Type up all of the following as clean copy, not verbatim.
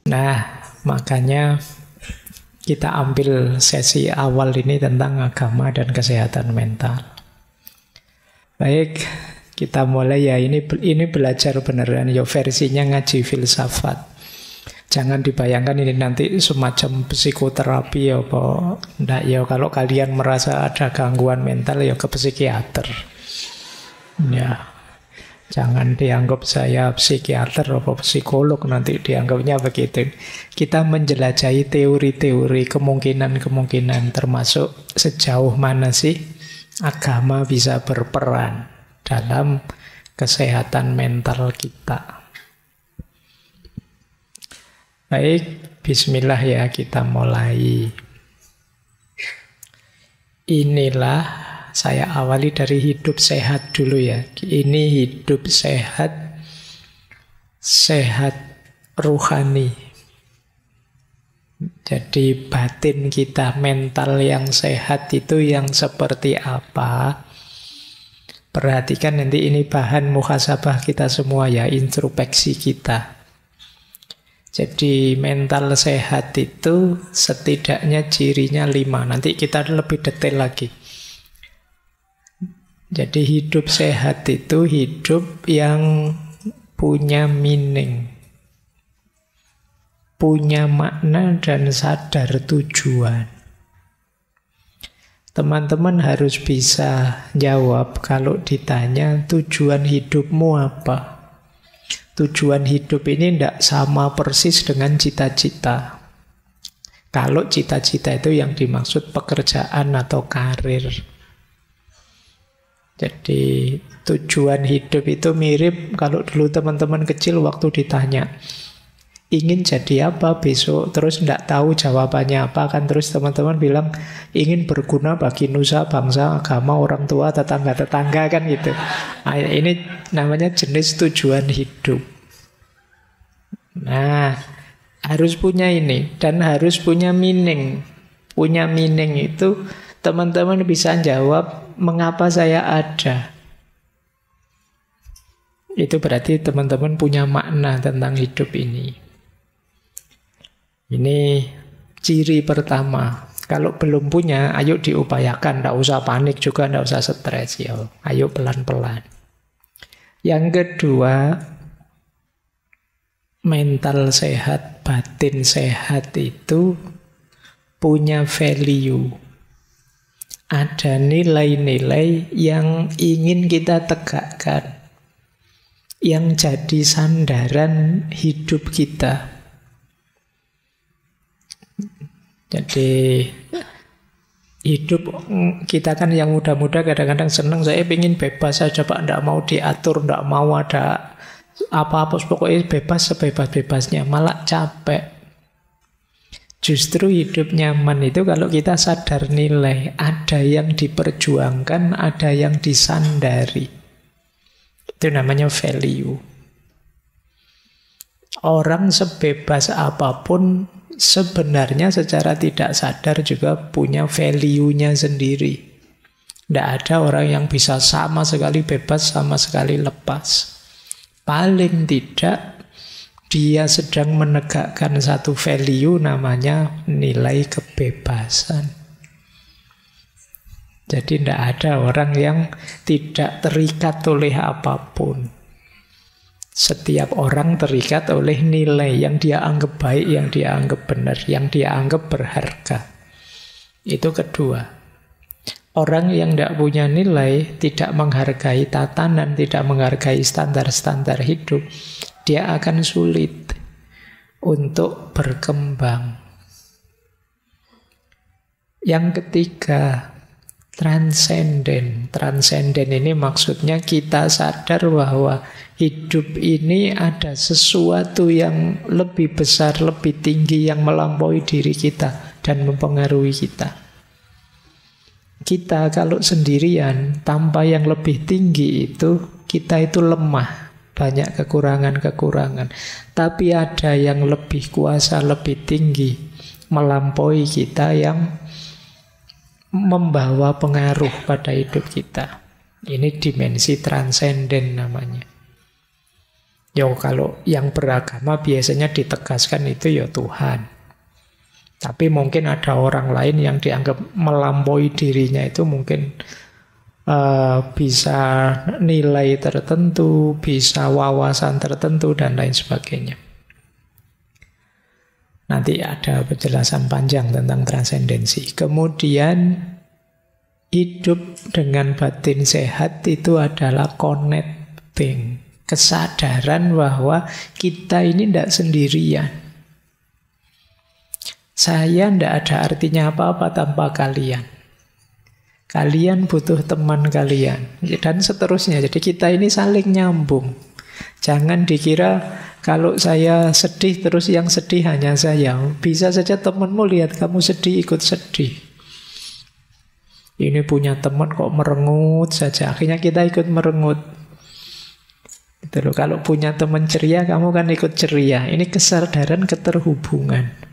Nah, makanya kita ambil sesi awal ini tentang agama dan kesehatan mental. Baik, kita mulai ya. Ini belajar beneran ya, versinya ngaji filsafat. Jangan dibayangkan ini nanti semacam psikoterapi ya apa. Nggak ya, kalau kalian merasa ada gangguan mental ya ke psikiater. Ya, jangan dianggap saya psikiater atau psikolog, nanti dianggapnya begitu. Kita menjelajahi teori-teori, kemungkinan-kemungkinan, termasuk sejauh mana sih agama bisa berperan dalam kesehatan mental kita. Baik, bismillah ya, kita mulai. Inilah, saya awali dari hidup sehat dulu ya. Ini hidup sehat, sehat ruhani. Jadi batin kita, mental yang sehat itu yang seperti apa? Perhatikan nanti ini bahan muhasabah kita semua ya, introspeksi kita. Jadi mental sehat itu setidaknya cirinya 5. Nanti kita lebih detail lagi. Jadi hidup sehat itu hidup yang punya meaning, punya makna dan sadar tujuan. Teman-teman harus bisa jawab kalau ditanya tujuan hidupmu apa. Tujuan hidup ini tidak sama persis dengan cita-cita. Kalau cita-cita itu yang dimaksud pekerjaan atau karir. Jadi tujuan hidup itu mirip kalau dulu teman-teman kecil waktu ditanya ingin jadi apa besok, terus tidak tahu jawabannya apa, kan terus teman-teman bilang ingin berguna bagi nusa, bangsa, agama, orang tua, tetangga-tetangga, kan gitu. Nah, ini namanya jenis tujuan hidup. Nah, harus punya ini dan harus punya meaning. Punya meaning itu teman-teman bisa jawab mengapa saya ada. Itu berarti teman-teman punya makna tentang hidup ini. Ini ciri pertama. Kalau belum punya, ayo diupayakan. Tidak usah panik juga, tidak usah stres ya. Ayo pelan-pelan. Yang kedua, mental sehat, batin sehat itu punya value. Ada nilai-nilai yang ingin kita tegakkan, yang jadi sandaran hidup kita. Jadi hidup kita kan yang muda-muda kadang-kadang senang, saya ingin bebas saja Pak, tidak mau diatur, tidak mau ada apa-apa, pokoknya bebas sebebas-bebasnya, malah capek. Justru hidup nyaman itu kalau kita sadar nilai, ada yang diperjuangkan, ada yang disandari. Itu namanya value. Orang sebebas apapun sebenarnya secara tidak sadar juga punya value-nya sendiri. Tidak ada orang yang bisa sama sekali bebas, sama sekali lepas. Paling tidak dia sedang menegakkan satu value namanya nilai kebebasan. Jadi tidak ada orang yang tidak terikat oleh apapun. Setiap orang terikat oleh nilai yang dia anggap baik, yang dia anggap benar, yang dia anggap berharga. Itu kedua. Orang yang tidak punya nilai, tidak menghargai tatanan, tidak menghargai standar-standar hidup, dia akan sulit untuk berkembang. Yang ketiga, transenden. Transenden ini maksudnya kita sadar bahwa hidup ini ada sesuatu yang lebih besar, lebih tinggi, yang melampaui diri kita dan mempengaruhi kita. Kita kalau sendirian, tanpa yang lebih tinggi itu, kita itu lemah. Banyak kekurangan-kekurangan. Tapi ada yang lebih kuasa, lebih tinggi, melampaui kita, yang membawa pengaruh pada hidup kita. Ini dimensi transenden namanya. Yo kalau yang beragama biasanya ditegaskan itu ya Tuhan. Tapi mungkin ada orang lain yang dianggap melampaui dirinya itu mungkin bisa nilai tertentu, bisa wawasan tertentu, dan lain sebagainya. Nanti ada penjelasan panjang tentang transendensi. Kemudian hidup dengan batin sehat itu adalah connecting. Kesadaran bahwa kita ini tidak sendirian. Saya tidak ada artinya apa-apa tanpa kalian. Kalian butuh teman kalian. Dan seterusnya. Jadi kita ini saling nyambung. Jangan dikira kalau saya sedih terus yang sedih hanya saya. Bisa saja temanmu lihat kamu sedih ikut sedih. Ini punya teman kok merengut saja. Akhirnya kita ikut merengut. Gitu loh. Kalau punya teman ceria, kamu kan ikut ceria. Ini kesadaran keterhubungan.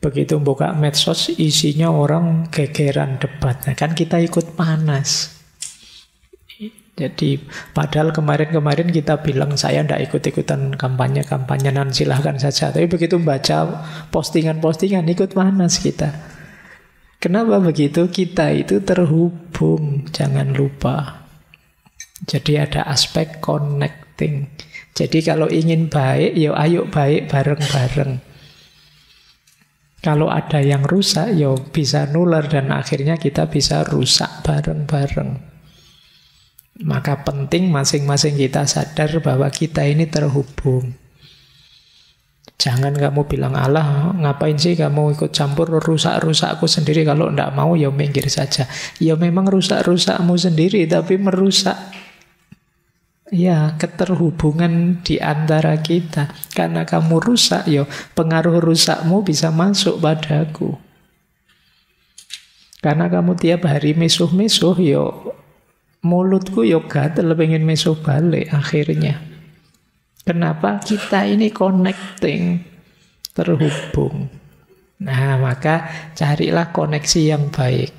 Begitu buka medsos, isinya orang gegeran debat. Nah, kan kita ikut panas. Jadi padahal kemarin-kemarin kita bilang saya tidak ikut-ikutan kampanye-kampanyenan, silahkan saja. Tapi begitu baca postingan-postingan, ikut panas kita. Kenapa begitu? Kita itu terhubung, jangan lupa. Jadi ada aspek connecting. Jadi kalau ingin baik, ya ayo baik bareng-bareng. Kalau ada yang rusak, ya bisa nular dan akhirnya kita bisa rusak bareng-bareng. Maka penting masing-masing kita sadar bahwa kita ini terhubung. Jangan kamu bilang, Allah ngapain sih kamu ikut campur rusak-rusakku sendiri, kalau tidak mau ya minggir saja. Ya memang rusak-rusakmu sendiri, tapi merusak ya keterhubungan di antara kita. Karena kamu rusak, ya pengaruh rusakmu bisa masuk padaku. Karena kamu tiap hari misuh-misuh, ya mulutku ya gatel pengen misuh balik akhirnya. Kenapa? Kita ini connecting, terhubung. Nah, maka carilah koneksi yang baik.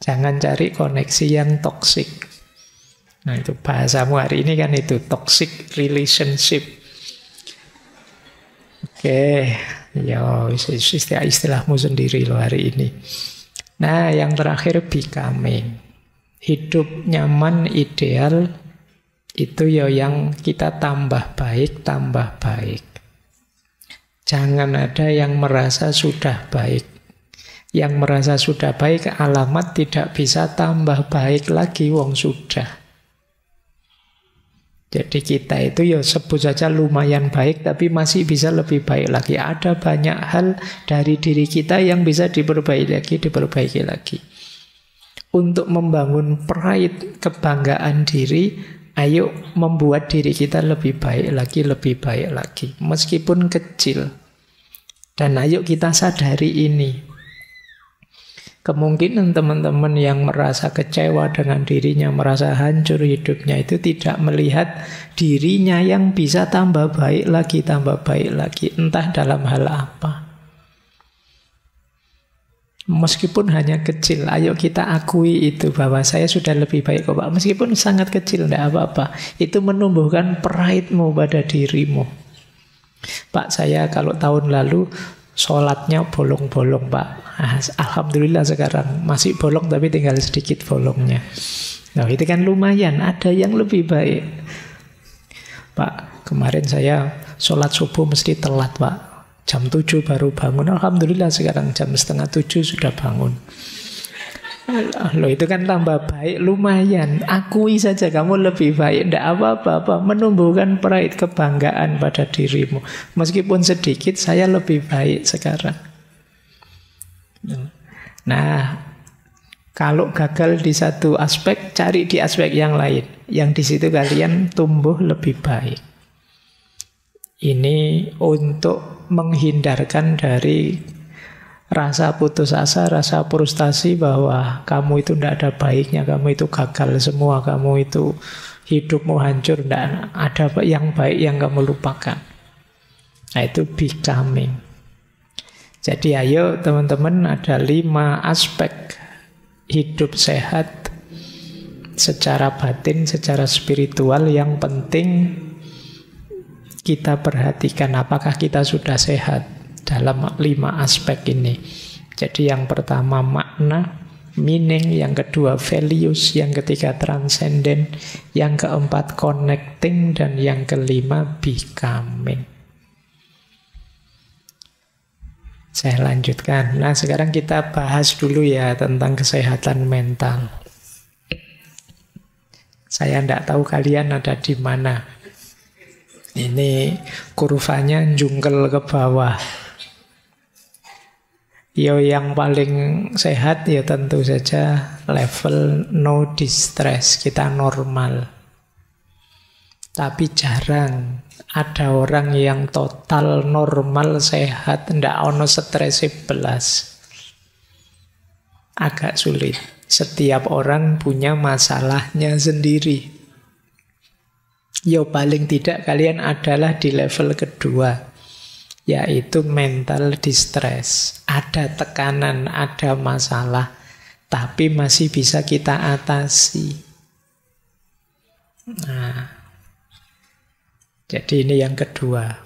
Jangan cari koneksi yang toksik. Nah, itu bahasamu hari ini kan itu, toxic relationship. Oke, ya istilahmu sendiri loh hari ini. Nah, yang terakhir becoming. Hidup nyaman, ideal, itu ya yang kita tambah baik, tambah baik. Jangan ada yang merasa sudah baik. Yang merasa sudah baik alamat tidak bisa tambah baik lagi, wong sudah. Jadi kita itu ya sebut saja lumayan baik, tapi masih bisa lebih baik lagi. Ada banyak hal dari diri kita yang bisa diperbaiki lagi. Untuk membangun pride, kebanggaan diri, ayo membuat diri kita lebih baik lagi. Meskipun kecil. Dan ayo kita sadari ini. Kemungkinan teman-teman yang merasa kecewa dengan dirinya, merasa hancur hidupnya, itu tidak melihat dirinya yang bisa tambah baik lagi. Entah dalam hal apa. Meskipun hanya kecil, ayo kita akui itu, bahwa saya sudah lebih baik kok Pak. Meskipun sangat kecil, tidak apa-apa. Itu menumbuhkan pride-mu pada dirimu. Pak, saya kalau tahun lalu sholatnya bolong-bolong Pak. Alhamdulillah sekarang masih bolong tapi tinggal sedikit bolongnya. Nah itu kan lumayan, ada yang lebih baik. Pak, kemarin saya sholat subuh mesti telat Pak, jam 7 baru bangun. Alhamdulillah sekarang jam 6:30 sudah bangun. Loh itu kan tambah baik, lumayan. Akui saja kamu lebih baik, tidak apa-apa. Menumbuhkan pride, kebanggaan pada dirimu. Meskipun sedikit, saya lebih baik sekarang. Nah, kalau gagal di satu aspek, cari di aspek yang lain. Yang di situ kalian tumbuh lebih baik. Ini untuk menghindarkan dari rasa putus asa, rasa frustasi bahwa kamu itu tidak ada baiknya, kamu itu gagal semua, kamu itu hidupmu hancur, tidak ada yang baik yang kamu lupakan. Nah itu becoming. Jadi ayo teman-teman, ada 5 aspek hidup sehat secara batin, secara spiritual, yang penting kita perhatikan apakah kita sudah sehat dalam 5 aspek ini. Jadi yang pertama makna, meaning, yang kedua values, yang ketiga transcendent, yang keempat connecting, dan yang kelima becoming. Saya lanjutkan. Nah, sekarang kita bahas dulu ya tentang kesehatan mental. Saya tidak tahu kalian ada di mana. Ini kurvanya jungkel ke bawah. Yo, yang paling sehat ya tentu saja level no distress, kita normal. Tapi jarang ada orang yang total normal sehat, ndak ono stres belas. Agak sulit. Setiap orang punya masalahnya sendiri. Yo, paling tidak kalian adalah di level kedua, yaitu mental distress. Ada tekanan, ada masalah, tapi masih bisa kita atasi. Nah, jadi ini yang kedua.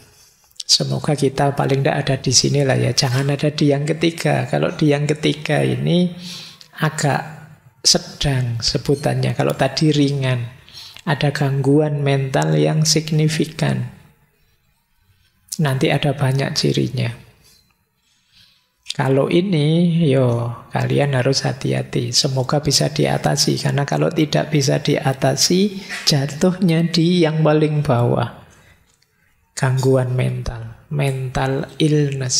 Semoga kita paling tidak ada di sini lah ya. Jangan ada di yang ketiga. Kalau di yang ketiga ini agak sedang sebutannya. Kalau tadi ringan, ada gangguan mental yang signifikan. Nanti ada banyak cirinya. Kalau ini, kalian harus hati-hati. Semoga bisa diatasi. Karena kalau tidak bisa diatasi, jatuhnya di yang paling bawah. Gangguan mental. Mental illness.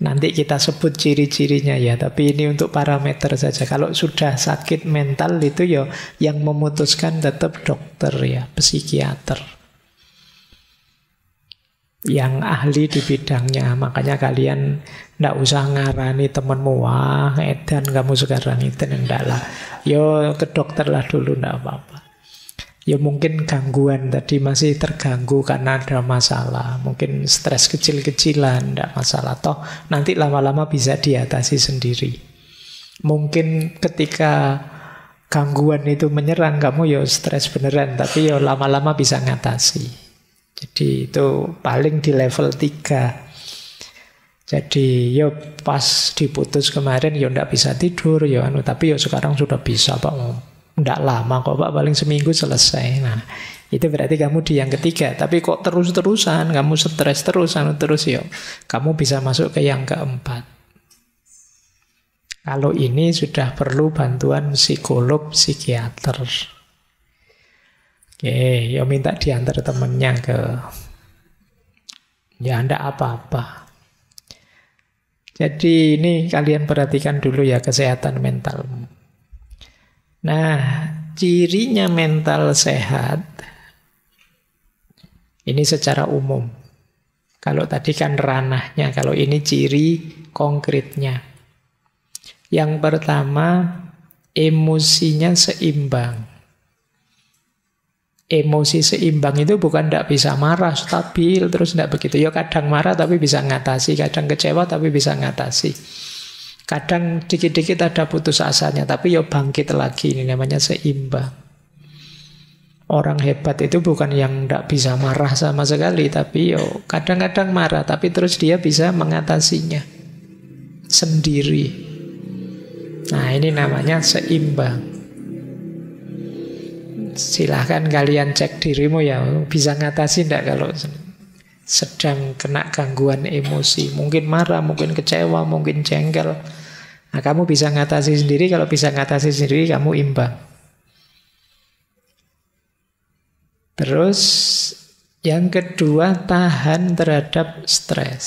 Nanti kita sebut ciri-cirinya ya. Tapi ini untuk parameter saja. Kalau sudah sakit mental itu yang memutuskan tetap dokter ya, psikiater. Yang ahli di bidangnya. Makanya kalian tidak usah ngarani temenmu, wah edan kamu sekarang itu, enggak lah. Ke dokter lah dulu, enggak apa-apa. Mungkin gangguan tadi masih terganggu karena ada masalah. Mungkin stres kecil-kecilan, enggak masalah. Toh nanti lama-lama bisa diatasi sendiri. Mungkin ketika gangguan itu menyerang kamu stres beneran, tapi lama-lama bisa ngatasi. Jadi itu paling di level 3. Jadi pas diputus kemarin ndak bisa tidur tapi sekarang sudah bisa Pak. Ndak lama kok Pak, paling seminggu selesai. Nah, itu berarti kamu di yang ketiga. Tapi kok terus-terusan kamu stres terus kamu bisa masuk ke yang keempat. Kalau ini sudah perlu bantuan psikolog, psikiater. Oke, minta diantar temennya ke... ndak apa-apa. Jadi ini kalian perhatikan dulu ya kesehatan mentalmu. Nah, cirinya mental sehat ini secara umum. Kalau tadi kan ranahnya, kalau ini ciri konkretnya. Yang pertama, emosinya seimbang. Emosi seimbang itu bukan tidak bisa marah, stabil, terus tidak begitu. Kadang marah tapi bisa ngatasi, kadang kecewa tapi bisa ngatasi. Kadang dikit-dikit ada putus asanya, tapi bangkit lagi. Ini namanya seimbang. Orang hebat itu bukan yang tidak bisa marah sama sekali, tapi kadang-kadang marah, tapi terus dia bisa mengatasinya sendiri. Nah, ini namanya seimbang. Silahkan kalian cek dirimu bisa ngatasi enggak kalau sedang kena gangguan emosi. Mungkin marah, mungkin kecewa, mungkin jengkel. Nah, kamu bisa ngatasi sendiri. Kalau bisa ngatasi sendiri, kamu imbang. Terus yang kedua, tahan terhadap stres.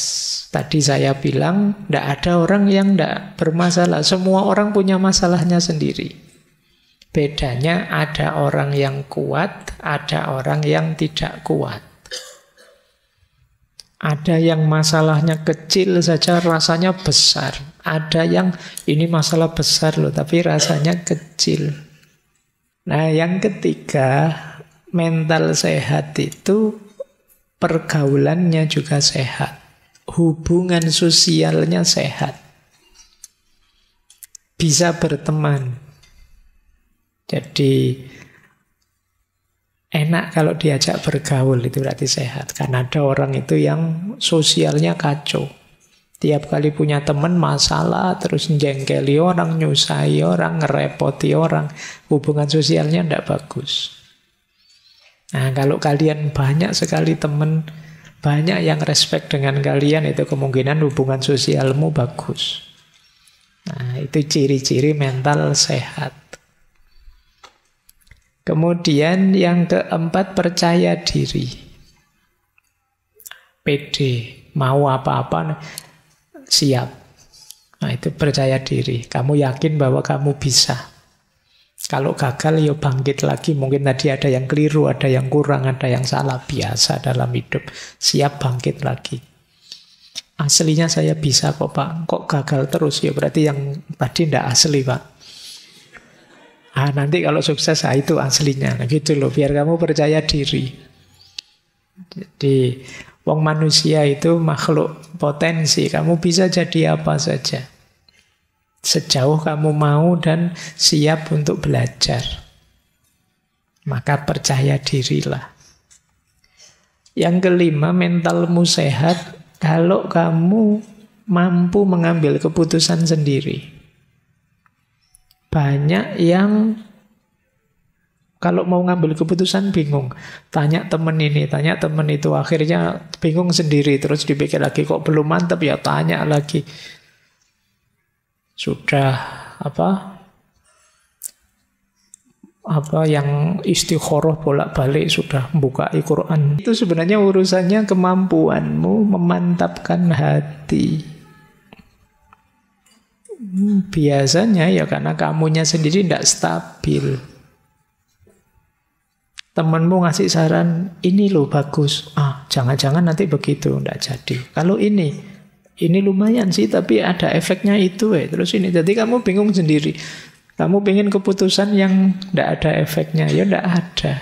Tadi saya bilang enggak ada orang yang enggak bermasalah. Semua orang punya masalahnya sendiri. Bedanya ada orang yang kuat, ada orang yang tidak kuat. Ada yang masalahnya kecil saja rasanya besar. Ada yang ini masalah besar loh, tapi rasanya kecil. Nah, yang ketiga, mental sehat itu pergaulannya juga sehat. Hubungan sosialnya sehat. Bisa berteman. Jadi enak kalau diajak bergaul, itu berarti sehat. Karena ada orang itu yang sosialnya kacau. Tiap kali punya teman masalah, terus jengkeli orang, nyusahi orang, ngerepoti orang. Hubungan sosialnya tidak bagus. Nah, kalau kalian banyak sekali teman, banyak yang respect dengan kalian, itu kemungkinan hubungan sosialmu bagus. Nah, itu ciri-ciri mental sehat. Kemudian yang keempat, percaya diri. Pede, mau apa-apa siap. Nah, itu percaya diri. Kamu yakin bahwa kamu bisa. Kalau gagal, ya bangkit lagi. Mungkin tadi ada yang keliru, ada yang kurang, ada yang salah. Biasa dalam hidup. Siap bangkit lagi. Aslinya saya bisa kok, Pak. Kok gagal terus? Ya berarti yang tadi tidak asli, Pak. Nanti kalau sukses, itu aslinya. Nah, gitu loh, biar kamu percaya diri. Jadi, wong manusia itu makhluk potensi. Kamu bisa jadi apa saja. Sejauh kamu mau dan siap untuk belajar. Maka percaya dirilah. Yang kelima, mentalmu sehat kalau kamu mampu mengambil keputusan sendiri. Banyak yang kalau mau ngambil keputusan bingung. Tanya temen ini, tanya temen itu. Akhirnya bingung sendiri. Terus dipikir lagi, kok belum mantap ya tanya lagi. Sudah yang istikharah bolak-balik sudah buka Al-Quran. Itu sebenarnya urusannya kemampuanmu memantapkan hati. Biasanya ya karena kamunya sendiri tidak stabil. Temenmu ngasih saran, ini loh bagus. Jangan-jangan nanti begitu, tidak jadi. Kalau ini lumayan sih, tapi ada efeknya itu. Terus ini, jadi kamu bingung sendiri. Kamu pengen keputusan yang tidak ada efeknya, ya tidak ada.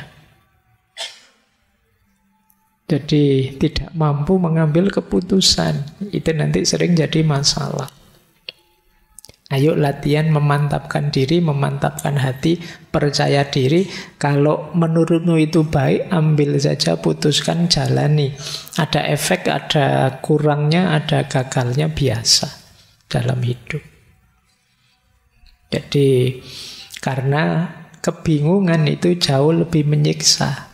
Jadi tidak mampu mengambil keputusan. Itu nanti sering jadi masalah. Ayo latihan memantapkan diri, memantapkan hati, percaya diri. Kalau menurutmu itu baik, ambil saja, putuskan, jalani. Ada efek, ada kurangnya, ada gagalnya, biasa dalam hidup. Jadi karena kebingungan itu jauh lebih menyiksa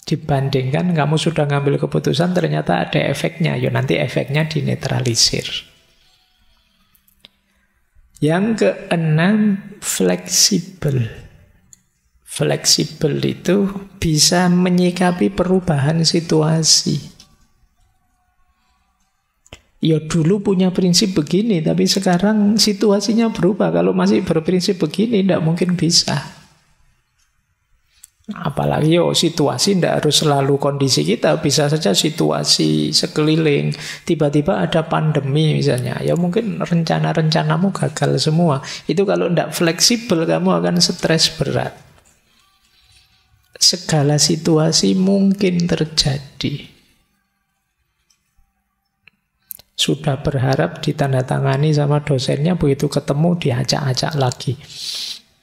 dibandingkan kamu sudah ngambil keputusan ternyata ada efeknya. Ya nanti efeknya dinetralisir. Yang keenam, fleksibel. Fleksibel itu bisa menyikapi perubahan situasi. Ya dulu punya prinsip begini, tapi sekarang situasinya berubah. Kalau masih berprinsip begini, tidak mungkin bisa. Apalagi situasi tidak harus selalu kondisi kita, bisa saja situasi sekeliling. Tiba-tiba ada pandemi misalnya, ya mungkin rencana-rencanamu gagal semua. Itu kalau tidak fleksibel, kamu akan stres berat. Segala situasi mungkin terjadi. Sudah berharap ditandatangani sama dosennya, begitu ketemu diajak-ajak lagi.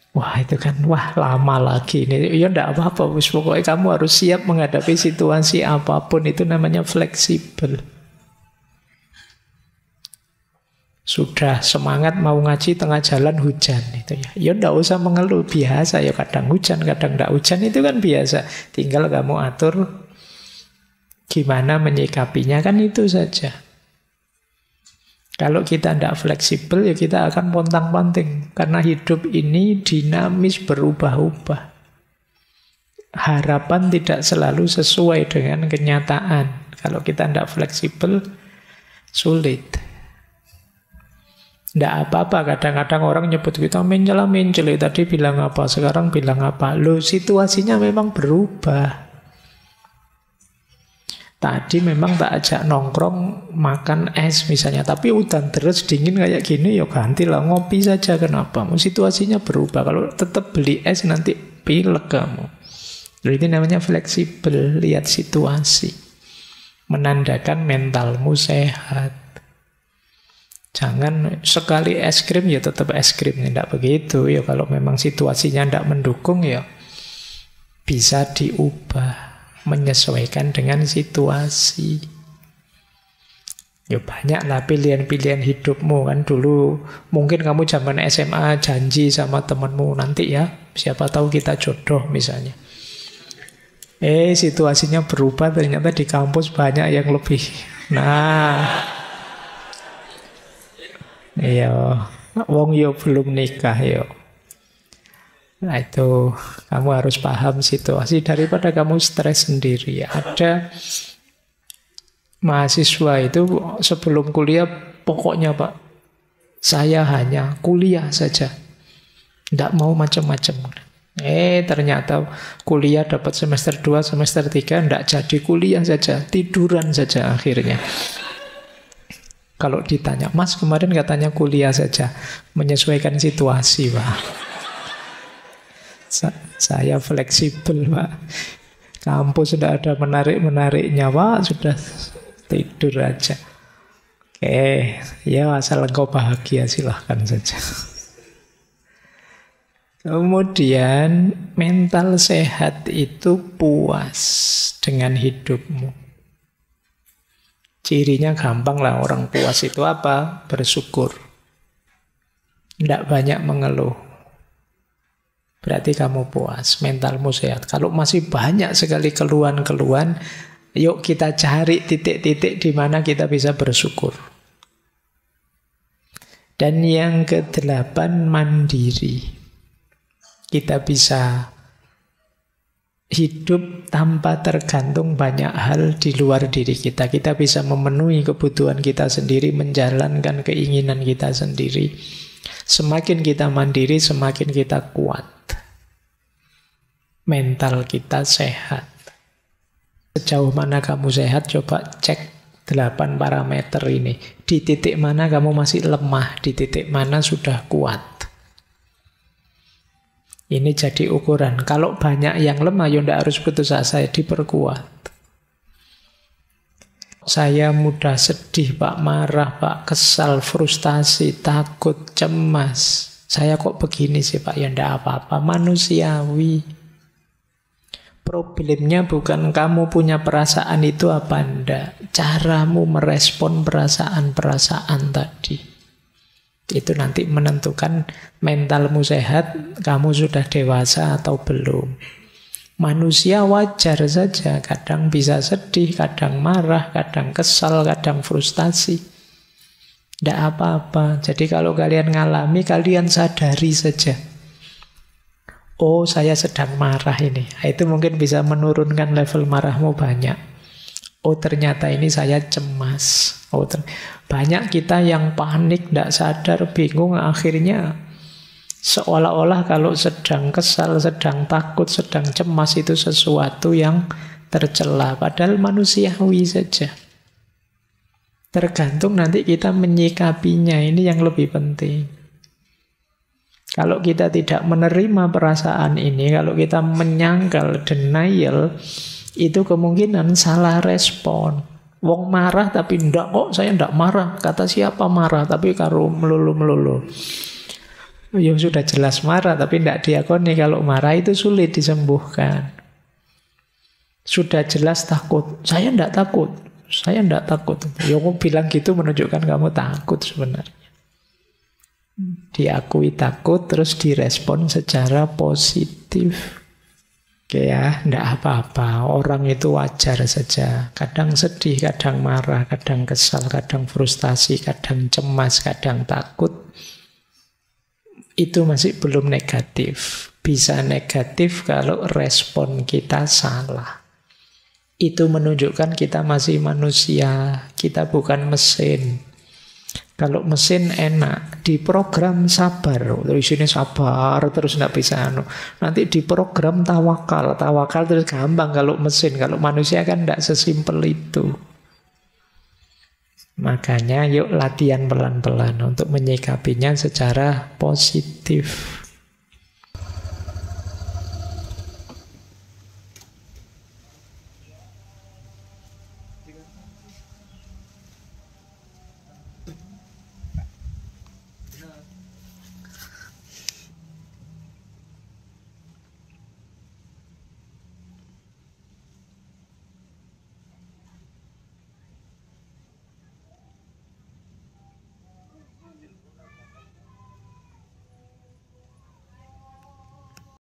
Wah itu kan, lama lagi ini. Ya enggak apa-apa, pokoknya kamu harus siap menghadapi situasi apapun. Itu namanya fleksibel. Sudah semangat mau ngaji, tengah jalan hujan itu ya. Ya enggak usah mengeluh, biasa ya, kadang hujan, kadang enggak hujan, itu kan biasa. Tinggal kamu atur gimana menyikapinya, kan itu saja. Kalau kita tidak fleksibel, ya kita akan pontang-panting. Karena hidup ini dinamis, berubah-ubah. Harapan tidak selalu sesuai dengan kenyataan. Kalau kita tidak fleksibel, sulit. Tidak apa-apa, kadang-kadang orang nyebut kita mencela-mencela. Tadi bilang apa, sekarang bilang apa. Loh, situasinya memang berubah. Tadi memang tak ajak nongkrong makan es misalnya, tapi udan terus dingin kayak gini, ya gantilah ngopi saja. Kenapa? Situasinya berubah. Kalau tetap beli es nanti pilek kamu. Jadi ini namanya fleksibel, lihat situasi. Menandakan mentalmu sehat. Jangan sekali es krim ya tetap es krim, tidak begitu. Ya kalau memang situasinya tidak mendukung ya bisa diubah, menyesuaikan dengan situasi. Ya banyaklah pilihan-pilihan hidupmu kan. Dulu mungkin kamu zaman SMA janji sama temanmu nanti ya, siapa tahu kita jodoh misalnya. Situasinya berubah, ternyata di kampus banyak yang lebih. Nah, iya, wong yo belum nikah yo. Nah itu kamu harus paham situasi daripada kamu stres sendiri. Ada mahasiswa itu sebelum kuliah pokoknya Pak, saya hanya kuliah saja, tidak mau macam-macam. Ternyata kuliah dapat semester 2, semester 3, tidak jadi kuliah saja, tiduran saja akhirnya. Kalau ditanya, Mas kemarin katanya kuliah saja, menyesuaikan situasi Pak. Saya fleksibel Pak. Kampus sudah ada menarik-menariknya Pak, sudah tidur aja. Ya asal engkau bahagia silahkan saja. Kemudian mental sehat itu puas dengan hidupmu. Cirinya gampang lah, orang puas itu apa? Bersyukur. Tidak banyak mengeluh. Berarti kamu puas, mentalmu sehat. Kalau masih banyak sekali keluhan-keluhan, yuk kita cari titik-titik di mana kita bisa bersyukur. Dan yang ke-8, mandiri. Kita bisa hidup tanpa tergantung banyak hal di luar diri kita. Kita bisa memenuhi kebutuhan kita sendiri, menjalankan keinginan kita sendiri. Semakin kita mandiri, semakin kita kuat. Mental kita sehat. Sejauh mana kamu sehat, coba cek 8 parameter ini. Di titik mana kamu masih lemah, di titik mana sudah kuat. Ini jadi ukuran. Kalau banyak yang lemah, ya tidak harus putus asa, diperkuat. Saya mudah sedih, Pak, marah, Pak, kesal, frustasi, takut, cemas. Saya kok begini sih, Pak? Ya tidak apa-apa, manusiawi. Problemnya bukan kamu punya perasaan itu apa enggak. Caramu merespon perasaan-perasaan tadi. Itu nanti menentukan mentalmu sehat, kamu sudah dewasa atau belum. Manusia wajar saja, kadang bisa sedih, kadang marah, kadang kesal, kadang frustasi. Tidak apa-apa. Jadi kalau kalian ngalami, kalian sadari saja. Oh, saya sedang marah ini. Itu mungkin bisa menurunkan level marahmu banyak. Oh, ternyata ini saya cemas. Banyak kita yang panik, tidak sadar, bingung, akhirnya seolah-olah kalau sedang kesal, sedang takut, sedang cemas itu sesuatu yang tercela. Padahal manusiawi saja. Tergantung nanti kita menyikapinya, ini yang lebih penting. Kalau kita tidak menerima perasaan ini, kalau kita menyangkal, denial, itu kemungkinan salah respon. Wong marah tapi ndak kok, saya ndak marah. Kata siapa marah tapi karo melulu-melulu. Ya sudah jelas marah tapi ndak diakoni. Kalau marah itu sulit disembuhkan. Sudah jelas takut. Saya ndak takut. Saya ndak takut. Ya aku bilang gitu menunjukkan kamu takut sebenarnya. Diakui takut terus direspon secara positif. Oke ya, tidak apa-apa. Orang itu wajar saja. Kadang sedih, kadang marah, kadang kesal, kadang frustasi, kadang cemas, kadang takut. Itu masih belum negatif. Bisa negatif kalau respon kita salah. Itu menunjukkan kita masih manusia. Kita bukan mesin. Kalau mesin enak, diprogram sabar. Terus ini sabar, terus tidak bisa. Nanti diprogram tawakal. Tawakal terus gampang kalau mesin. Kalau manusia kan tidak sesimpel itu. Makanya yuk latihan pelan-pelan untuk menyikapinya secara positif.